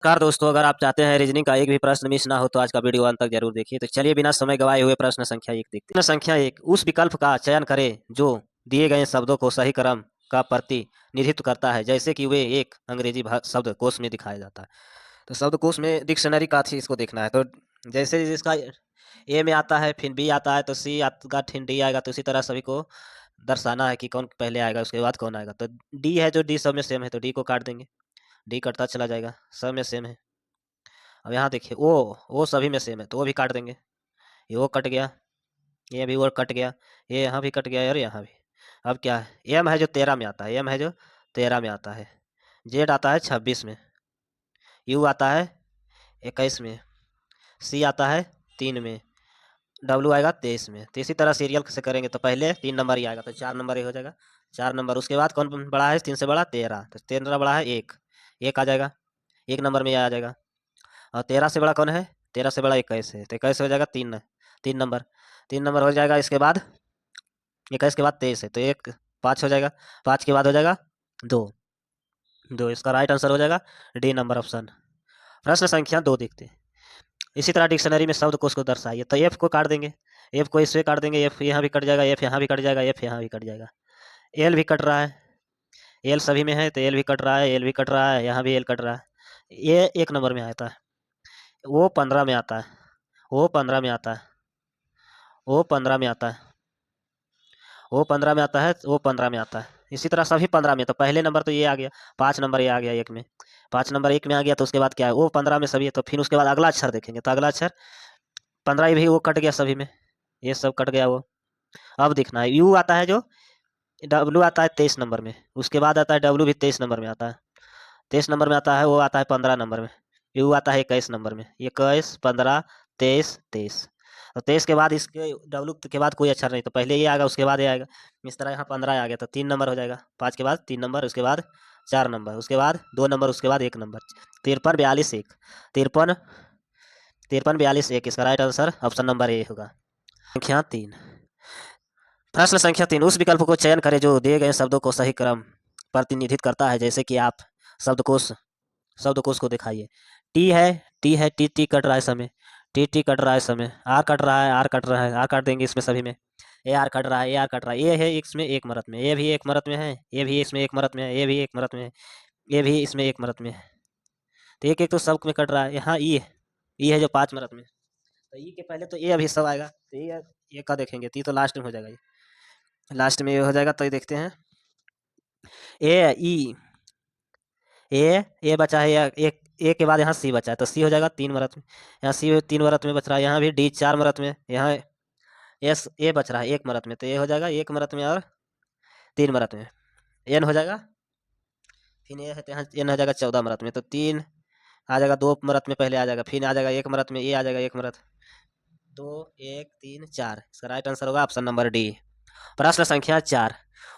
नमस्कार दोस्तों, अगर आप चाहते हैं रीजनिंग का एक भी प्रश्न मिस ना हो तो आज का वीडियो अंत तक जरूर देखिए। तो चलिए बिना समय गवाए हुए प्रश्न संख्या एक देखते हैं। प्रश्न संख्या एक, उस विकल्प का चयन करें जो दिए गए शब्दों को सही क्रम का प्रतिनिधित्व करता है, जैसे कि वे एक अंग्रेजी शब्दकोश में दिखाया जाता है। तो शब्दकोश में डिक्शनरी का थी, इसको देखना है। तो जैसे जिसका ए में आता है, फिर बी आता है, तो सी आएगा, फिर डी आएगा। तो इसी तरह सभी को दर्शाना है कि कौन पहले आएगा, उसके बाद कौन आएगा। तो डी है, जो डी सब में सेम है, तो डी को काट देंगे। डी कटता चला जाएगा, सब में सेम है। अब यहाँ देखिए, ओ सभी में सेम है, तो वो भी काट देंगे। ये ओ कट गया, ये भी वो कट गया, ये यहाँ भी कट गया और यहाँ भी। अब क्या है, एम है जो 13 में आता है, एम है जो 13 में आता है। जेड आता है 26 में। यू आता है 21 में। सी आता है 3 में। डब्लू आएगा 23 में। तो इसी तरह सीरियल से करेंगे तो पहले 3 नंबर ही आएगा, तो 4 नंबर ही हो जाएगा। 4 नंबर, उसके बाद कौन बड़ा है 3 से बड़ा, 13। तो 13 बड़ा है 1, 1 आ जाएगा, 1 नंबर में आ जाएगा। और 13 से बड़ा कौन है, 13 से बड़ा 21 है, तो 21 हो जाएगा 3, 3 नंबर। 3 नंबर हो जाएगा। इसके बाद 21 के बाद 23 है, तो 1 5 हो जाएगा। 5 के बाद हो जाएगा 2, 2। इसका राइट आंसर हो जाएगा डी नंबर ऑप्शन। प्रश्न संख्या 2 देखते हैं। इसी तरह डिक्शनरी में शब्दकोश को दर्शाइए। तो एफ को काट देंगे, एफ को इससे काट देंगे, एफ यहाँ भी कट जाएगा, एफ यहाँ भी कट जाएगा, एफ यहाँ भी कट जाएगा। एल भी कट रहा है, एल सभी में है, तो एल भी कट रहा है, एल भी कट रहा है, यहाँ भी एल कट रहा है। ये 1 नंबर में आता है, वो 15 में आता है, वो 15 में आता है, वो 15 में आता है, वो 15 में आता है, वो 15 में आता है। इसी तरह सभी 15 में। तो पहले नंबर तो ये आ गया, 5 नंबर ये आ गया 1 में, 5 नंबर 1 में आ गया। तो उसके बाद क्या है, वो 15 में सभी है। तो फिर उसके बाद अगला अक्षर देखेंगे, तो अगला अक्षर 15 भी वो कट गया सभी में, ये सब कट गया वो। अब देखना है, यू आता है जो, डब्लू आता है 23 नंबर में। उसके बाद आता है डब्लू, भी 23 नंबर में आता है। 23 नंबर में आता है, वो आता है 15 नंबर में। यू आता है 21 नंबर में, 21, 15, 23, 23। और 23 के बाद इसके डब्लू के बाद कोई अक्षर नहीं, तो पहले ये आएगा, उसके बाद ये आएगा। इस तरह यहाँ 15 आ गया, तो 3 नंबर हो जाएगा। 5 के बाद 3 नंबर, उसके बाद 4 नंबर, उसके बाद 2 नंबर, उसके बाद 1 नंबर। 53, 42, 1। 53, 53, 42, 1। इसका right answer option number A होगा। संख्या 3, प्रश्न संख्या 3, उस विकल्प को चयन करें जो दिए गए शब्दों को सही क्रम प्रतिनिधित्व करता है, जैसे कि आप शब्दकोश शब्दकोश को दिखाइए। टी है, टी है, टी टी कट रहा है समय, टी टी कट रहा है समय। आर कट रहा है, आर कट रहा है, आर काट देंगे इसमें सभी में। ए आर कट रहा है, ए आर कट रहा है। ए है इसमें 1 मरत में, ए भी 1 मरत में है, ए भी इसमें 1 मरत में है, ए भी 1 मरत में है, ए भी इसमें 1 मरत में है। तो एक एक तो सब में कट रहा है। यहाँ ई है जो 5 मरत में। तो ई के पहले तो ए अभी सब आएगा, तो ये का देखेंगे, तो ये तो लास्ट में हो जाएगा, ये लास्ट में ये हो जाएगा। तो ये देखते हैं, ए ई, ए बचा है, एक ए के बाद यहाँ सी बचा है, तो सी हो जाएगा 3 मरत में। यहाँ सी 3 मरत में बच रहा है, यहाँ भी डी 4 मरत में, यहाँ एस ए बच रहा है 1 मरत में, तो ये हो जाएगा 1 मरत में और 3 मरत में। एन हो जाएगा, फिर ये है, तो यहाँ एन हो जाएगा 14 मरत में। तो 3 आ जाएगा, 2 मरत में पहले आ जाएगा, फिर आ जाएगा 1 मरत में, ये आ जाएगा 1 मरत, 2, 1, 3, 4। इसका राइट आंसर होगा ऑप्शन नंबर डी। प्रश्न संख्या 4,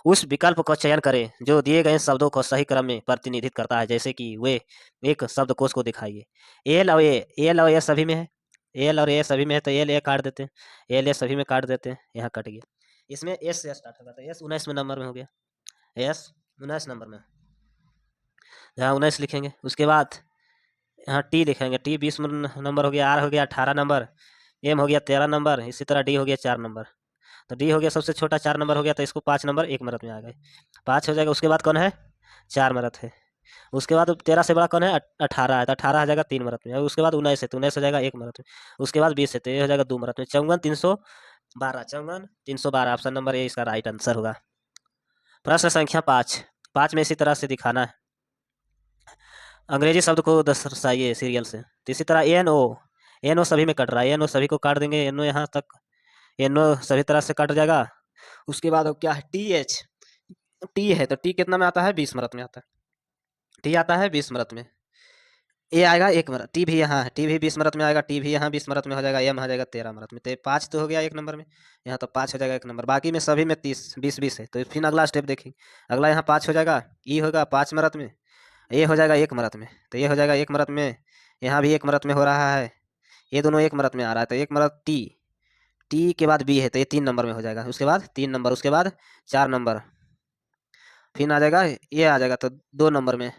उस विकल्प का चयन करें जो दिए गए शब्दों को सही क्रम में प्रतिनिधित्व करता है, जैसे कि वे एक शब्दकोश को दिखाइए। एल और ए सभी में है, एल और ए सभी में है, तो एल ए काट देते हैं, एल ए सभी में काट देते हैं, यहाँ कट गया। इसमें एस से स्टार्ट होगा, तो एस 19 में नंबर में हो गया, एस 19 नंबर में, यहाँ 19 लिखेंगे। उसके बाद यहाँ टी लिखेंगे, टी 20 नंबर हो गया, आर हो गया 18 नंबर, एम हो गया 13 नंबर, इसी तरह डी हो गया 4 नंबर। तो डी हो गया सबसे छोटा, 4 नंबर हो गया, तो इसको 5 नंबर 1 मरत में आ गए, 5 हो जाएगा। उसके बाद कौन है, 4 मरत है। उसके बाद 13 से बड़ा कौन है, 18 है, तो 18 आ जाएगा 3 मरत में। और उसके बाद 19 है, तो 19 हो जाएगा 1 मरत में। उसके बाद 20 है, तो ये हो जाएगा 2 मरत में। 54, 312, 54, 312, ऑप्शन नंबर ए इसका राइट आंसर होगा। प्रश्न संख्या 5, 5 में इसी तरह से दिखाना है, अंग्रेजी शब्द को दर्शाइए सीरियल से। तो इसी तरह एन ओ सभी में कट रहा है, एन ओ सभी को काट देंगे, एन ओ यहाँ तक, एन ओ सभी तरह से कट जाएगा। उसके बाद अब क्या है, टी एच, टी है, तो टी कितना में आता है, 20 मरत में आता है, टी आता है 20 मरत में। ए आएगा 1 मरत, टी भी यहाँ है, टी भी 20 मरत में आएगा, टी भी यहाँ 20 मरत में हो जाएगा, एम हो जाएगा 13 मरत में। तो 5 तो हो गया 1 नंबर में, यहाँ तो 5 हो जाएगा 1 नंबर। बाकी में सभी में 30, 20, 20 है। तो फिर अगला स्टेप देखिए, अगला यहाँ 5 हो जाएगा, ई होगा 5 मरत में, ए हो जाएगा 1 मरत में, तो ये हो जाएगा 1 मरत में, यहाँ भी 1 मरत में हो रहा है, ये दोनों 1 मरत में आ रहा है, तो 1 मरत टी, टी के बाद बी है, तो ये 3 नंबर में हो जाएगा। उसके बाद 3 नंबर, उसके बाद 4 नंबर, फिर आ जाएगा, ये आ जाएगा तो 2 नंबर में,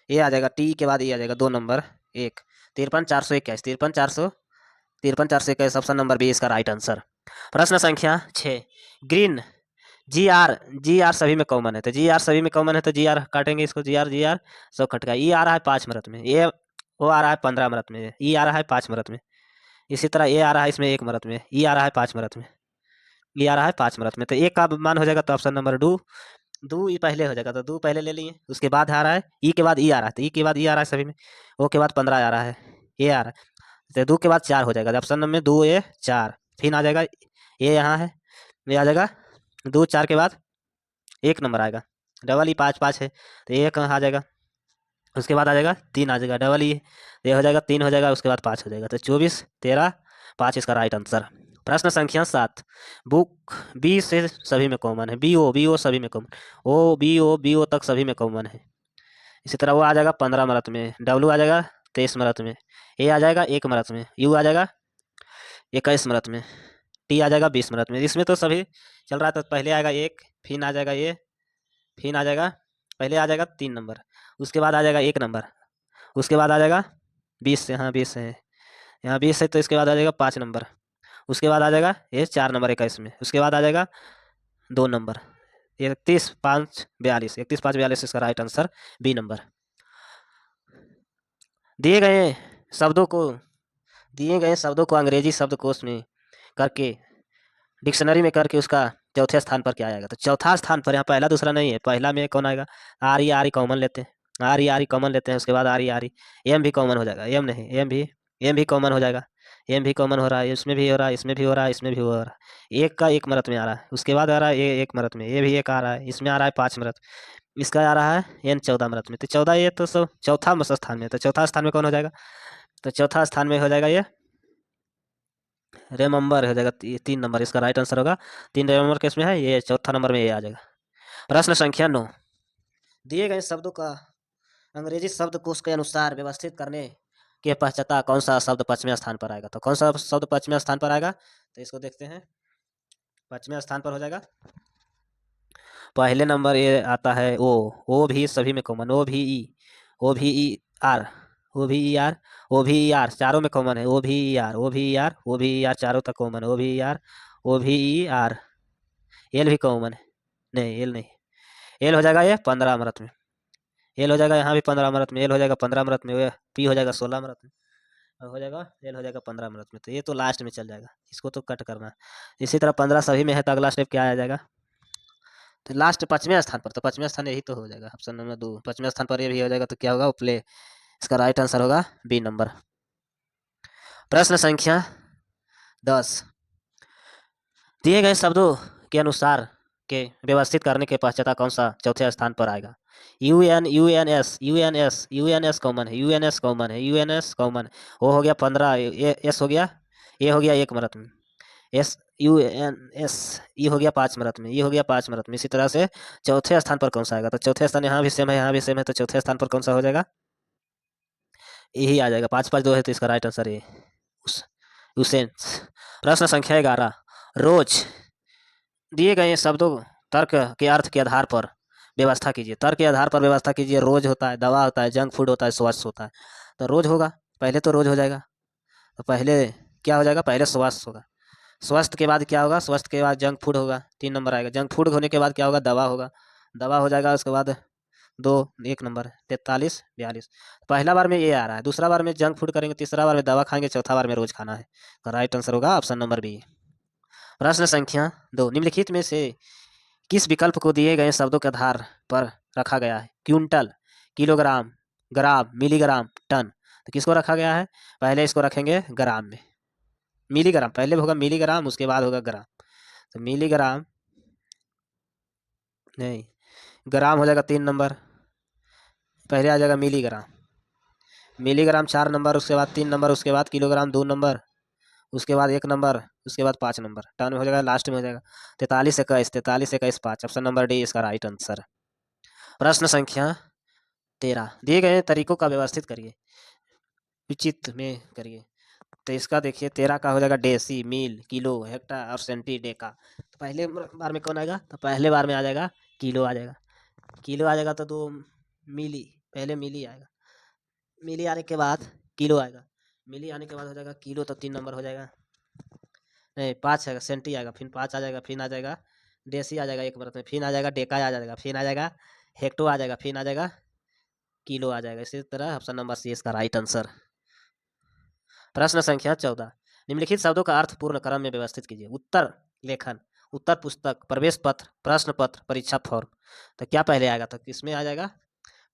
ए आ जाएगा, टी के बाद ए आ जाएगा 2 नंबर 1, 53,421, 53,421 ऑप्शन नंबर बी इसका राइट आंसर। प्रश्न संख्या 6, green G R, G R सभी में कॉमन है, तो जी आर सभी में कॉमन है तो जी आर काटेंगे इसको, जी आर सब कट गया। ई आ रहा है 5 मिनट में, ए वो आ रहा है 15 मिनट में, ई आ रहा है 5 मिनट में। इसी तरह ए आ रहा है इसमें 1 मिनट में, ई आ रहा है 5 मिनट में, ई आ रहा है 5 मिनट में, तो एक का मान हो जाएगा तो ऑप्शन नंबर डू, दो ई पहले हो जाएगा तो दो पहले ले लिए, उसके बाद आ रहा है ई के बाद ई आ रहा है, तो ई के बाद ई आ रहा है सभी में, ओ के बाद 15 आ रहा है, ए आ रहा है, तो दो के बाद 4 हो जाएगा, तो ऑप्शन नंबर 2 ए 4, फिर आ जाएगा ए यहाँ है, ये आ जाएगा 2 4 के बाद 1 नंबर आएगा, डबल ई 5 5 है तो एक आ जाएगा, उसके बाद आ जाएगा 3 आ जाएगा, डबल ई ये हो जाएगा 3 हो जाएगा, उसके बाद 5 हो जाएगा, तो 24 13 5 इसका राइट आंसर। प्रश्न संख्या 7, बुक बी से सभी में कॉमन है, बी ओ सभी में कॉमन, बी ओ तक सभी में कॉमन है। इसी तरह वो आ जाएगा 15 मिनट में, डब्ल्यू आ जाएगा 23 मिनट में, ए आ जाएगा 1 मिनट में, यू आ जाएगा 21 मिनट में, टी आ जाएगा 20 मिनट में। इसमें तो सभी चल रहा है, तो पहले आएगा 1, फिर आ जाएगा ए, फिर आ जाएगा, पहले आ जाएगा 3 नंबर, उसके बाद आ जाएगा 1 नंबर, उसके बाद आ जाएगा 20 से, हाँ 20 है, यहाँ 20 है तो इसके बाद आ जाएगा 5 नंबर, उसके बाद आ जाएगा ये 4 नंबर 21 में, उसके बाद आ जाएगा 2 नंबर, 31 5 42 इसका राइट आंसर बी नंबर। दिए गए शब्दों को दिए गए शब्दों को अंग्रेजी शब्दकोश में करके, डिक्शनरी में करके उसका चौथे स्थान पर क्या आएगा, तो चौथा स्थान पर यहाँ पहला दूसरा नहीं है, पहला में कौन आएगा, आर ई कॉमन लेते हैं, आर ई कॉमन लेते हैं, उसके बाद आर ई एम भी कॉमन हो जाएगा, एम नहीं एम भी कॉमन हो जाएगा, एम भी कॉमन हो रहा है, इसमें भी हो रहा है, इसमें भी हो रहा है, इसमें भी हो रहा है, एक का 1 मिनट में आ रहा है, उसके बाद आ रहा है ए 1 मिनट में, ये भी एक आ रहा है, इसमें आ रहा है 5 मिनट, इसका आ रहा है एन 14 मिनट में, तो 14 ये तो सब चौथा स्थान में, तो चौथा स्थान में कौन हो जाएगा, तो चौथा स्थान में हो जाएगा ये रिमेंबर हो जाएगा, 3 नंबर इसका राइट आंसर होगा, 3 रिमेंबर के इसमें है, ये चौथा नंबर में ये आ जाएगा। प्रश्न संख्या 9, दिए गए शब्दों का अंग्रेजी शब्दकोश के अनुसार व्यवस्थित करने के पश्चात कौन सा शब्द 5वें स्थान पर आएगा, तो कौन सा शब्द 5वें स्थान पर आएगा, तो इसको देखते हैं, 5वें स्थान पर हो जाएगा, पहले नंबर ये आता है ओ भी सभी में कॉमन, ओ भी ई आर, ओ भी ई आर, ओ भी ई आर चारों में कॉमन है, ओ भी ई आर, ओ भी ई आर, ओ भी ई आर चारों तक कॉमन है, ओ भी ई आर, ओ भी ई आर, एल भी कॉमन है, नहीं एल नहीं, एल हो जाएगा ये 15 मिनट में, एल हो जाएगा यहाँ भी 15 मिनट में, एल हो जाएगा 15 मिनट में, पी हो जाएगा 16 मिनट में, और हो जाएगा एल हो जाएगा 15 मिनट में, तो ये तो लास्ट में चल जाएगा, इसको तो कट करना है। इसी तरह 15 सभी में है तो अगला स्टेप क्या आ जाएगा, तो लास्ट 5वें स्थान पर, तो 5वें स्थान यही तो हो जाएगा, ऑप्शन नंबर 2 5वें स्थान पर ये भी हो जाएगा, तो क्या होगा प्ले, इसका राइट आंसर होगा बी नंबर। प्रश्न संख्या 10, दिए गए शब्दों के अनुसार के व्यवस्थित करने के पश्चात कौन सा चौथे स्थान पर आएगा, यू एन एस कॉमन है, यू एन एस कॉमन है, यू एन एस कॉमन, वो हो गया 15, एस हो गया, ए हो गया 1 मिनट में, एस यू एन एस, ई हो गया 5 मिनट में, ई हो गया 5 मिनट में। इसी तरह से चौथे स्थान पर कौन सा आएगा, तो चौथे स्थान यहाँ भी सेम है, यहाँ भी सेम है, तो चौथे स्थान पर कौन सा हो जाएगा, यही आ जाएगा, 5 5 2 है तो इसका राइट आंसर है उस उसेन। प्रश्न संख्या 11, रोज दिए गए शब्दों तर्क के अर्थ के आधार पर व्यवस्था कीजिए, तर्क के आधार पर व्यवस्था कीजिए, रोज होता है, दवा होता है, जंक फूड होता है, स्वास्थ्य होता है, तो रोज होगा, पहले तो रोज हो जाएगा, तो पहले क्या हो जाएगा, पहले स्वास्थ्य होगा, स्वास्थ्य के बाद क्या होगा, स्वास्थ्य के बाद जंक फूड होगा, 3 नंबर आएगा, जंक फूड होने के बाद क्या होगा, दवा होगा, दवा हो जाएगा, उसके बाद 2 1 नंबर 43 42, पहला बार में ये आ रहा है, दूसरा बार में जंक फूड करेंगे, तीसरा बार में दवा खाएंगे, चौथा बार में रोज खाना है, तो राइट आंसर होगा ऑप्शन नंबर बी। प्रश्न संख्या 2, निम्नलिखित में से किस विकल्प को दिए गए शब्दों के आधार पर रखा गया है, क्विंटल, किलोग्राम, ग्राम, मिलीग्राम, टन, तो किसको रखा गया है, पहले इसको रखेंगे ग्राम में, मिलीग्राम पहले होगा, मिलीग्राम उसके बाद होगा ग्राम, तो मिलीग्राम नहीं, ग्राम हो जाएगा 3 नंबर, पहले आ जाएगा मिलीग्राम, मिलीग्राम 4 नंबर, उसके बाद 3 नंबर, उसके बाद किलोग्राम 2 नंबर, उसके बाद 1 नंबर, उसके बाद 5 नंबर, टन हो जाएगा लास्ट में हो जाएगा, 43 21 5, ऑप्शन नंबर डी इसका राइट आंसर। प्रश्न संख्या 13, दिए गए तरीकों का व्यवस्थित करिए, उचित में करिए, तो इसका देखिए 13 का हो जाएगा डेसी, मील, किलो, हेक्टर और सेंटी डेका, तो पहले बार में कौन आएगा, तो पहले बार में आ जाएगा किलो आ जाएगा, किलो आ जाएगा तो 2 मिली, पहले मिली आएगा, मिली आने के बाद किलो आएगा, मिली आने के बाद हो जाएगा किलो, तो 3 नंबर हो जाएगा, नहीं 5 आएगा, सेंटी आएगा, फिर 5 आ जाएगा, फिर आ जाएगा देसी आ जाएगा एक बार में, फिर आ जाएगा डेका आ जाएगा, फिर आ जाएगा हेक्टो आ जाएगा, फिर आ जाएगा किलो आ जाएगा। इसी तरह ऑप्शन नंबर सी इसका राइट आंसर। प्रश्न संख्या 14, निम्नलिखित शब्दों का अर्थ पूर्ण क्रम में व्यवस्थित कीजिए। उत्तर लेखन, उत्तर पुस्तक, प्रवेश पत्र, प्रश्न पत्र, परीक्षा फॉर्म। तो क्या पहले आएगा, तो किसमें आ जाएगा,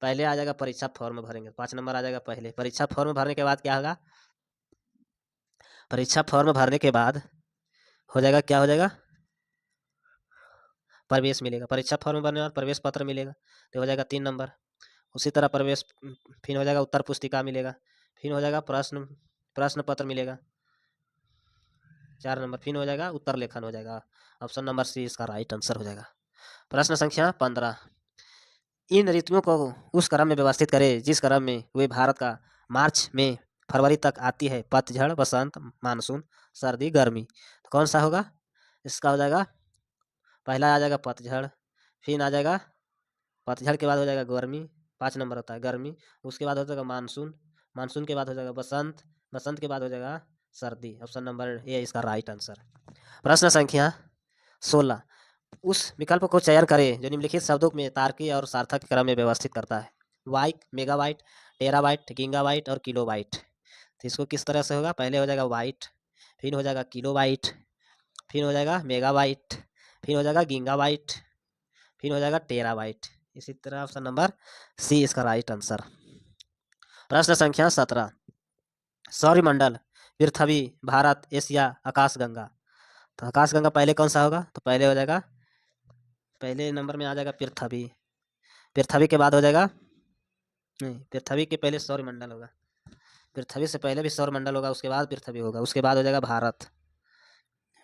पहले आ जाएगा परीक्षा फॉर्म भरेंगे, 5 नंबर आ जाएगा पहले। परीक्षा फॉर्म भरने के बाद क्या होगा, परीक्षा फॉर्म भरने के बाद हो जाएगा, क्या हो जाएगा, प्रवेश मिलेगा, परीक्षा फॉर्म भरने के बाद प्रवेश पत्र मिलेगा, तो हो जाएगा 3 नंबर। उसी तरह प्रवेश, फिर हो जाएगा उत्तर पुस्तिका मिलेगा, फिर हो जाएगा प्रश्न पत्र मिलेगा, 4 नंबर, फिर हो जाएगा उत्तर लेखन हो जाएगा। ऑप्शन नंबर सी इसका राइट आंसर हो जाएगा। प्रश्न संख्या 15, इन ऋतुओं को उस क्रम में व्यवस्थित करें जिस क्रम में वे भारत का मार्च में फरवरी तक आती है। पतझड़, बसंत, मानसून, सर्दी, गर्मी। तो कौन सा होगा, इसका हो जाएगा, पहला आ जाएगा पतझड़, फिर आ जाएगा पतझड़ के बाद हो जाएगा गर्मी, 5 नंबर होता है गर्मी, उसके बाद हो जाएगा मानसून, मानसून के बाद हो जाएगा बसंत, बसंत के बाद हो जाएगा सर्दी। ऑप्शन नंबर ए इसका राइट आंसर। प्रश्न संख्या 16, उस विकल्प को चयन करें जो निम्नलिखित शब्दों में तार्किक और सार्थक क्रम में व्यवस्थित करता है। वाइट, मेगावाइट, टेराबाइट, गीगाबाइट और किलोबाइट। तो इसको किस तरह से होगा, पहले हो जाएगा वाइट, फिर हो जाएगा किलोबाइट, फिर हो जाएगा मेगाबाइट, फिर हो जाएगा गीगाबाइट, फिर हो जाएगा टेराबाइट। इसी तरह ऑप्शन नंबर सी इसका राइट आंसर। प्रश्न संख्या 17, सौरमंडल, पृथ्वी, भारत, एशिया, आकाशगंगा। तो आकाशगंगा पहले कौन सा होगा, तो पहले हो जाएगा, पहले नंबर में आ जाएगा पृथ्वी, पृथ्वी के बाद हो जाएगा, नहीं पृथ्वी के पहले सौरमंडल होगा, पृथ्वी से पहले भी सौरमंडल होगा, उसके बाद पृथ्वी होगा, उसके बाद हो जाएगा भारत,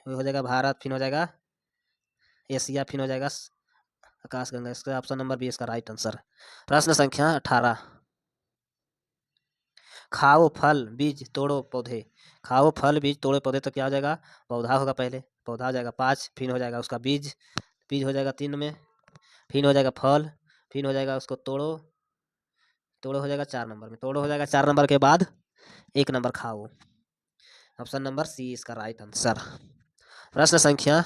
हो जाएगा भारत, फिर हो जाएगा एशिया, फिर हो जाएगा आकाशगंगा। इसका ऑप्शन नंबर बी इसका राइट आंसर। प्रश्न संख्या 18, खाओ फल बीज तोड़ो पौधे, खाओ फल बीज तोड़ो पौधे, तो क्या हो जाएगा, पौधा होगा, पहले पौधा हो जाएगा 5, फिर हो जाएगा उसका बीज, बीज हो जाएगा 3 में, फिर हो जाएगा फल, फिर हो जाएगा उसको तोड़ो, तोड़ो हो जाएगा 4 नंबर में, तोड़ो हो जाएगा 4 नंबर के बाद 1 नंबर खाओ। ऑप्शन नंबर सी इसका राइट आंसर। प्रश्न संख्या,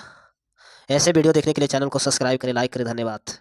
ऐसे वीडियो देखने के लिए चैनल को सब्सक्राइब करें, लाइक करें, धन्यवाद।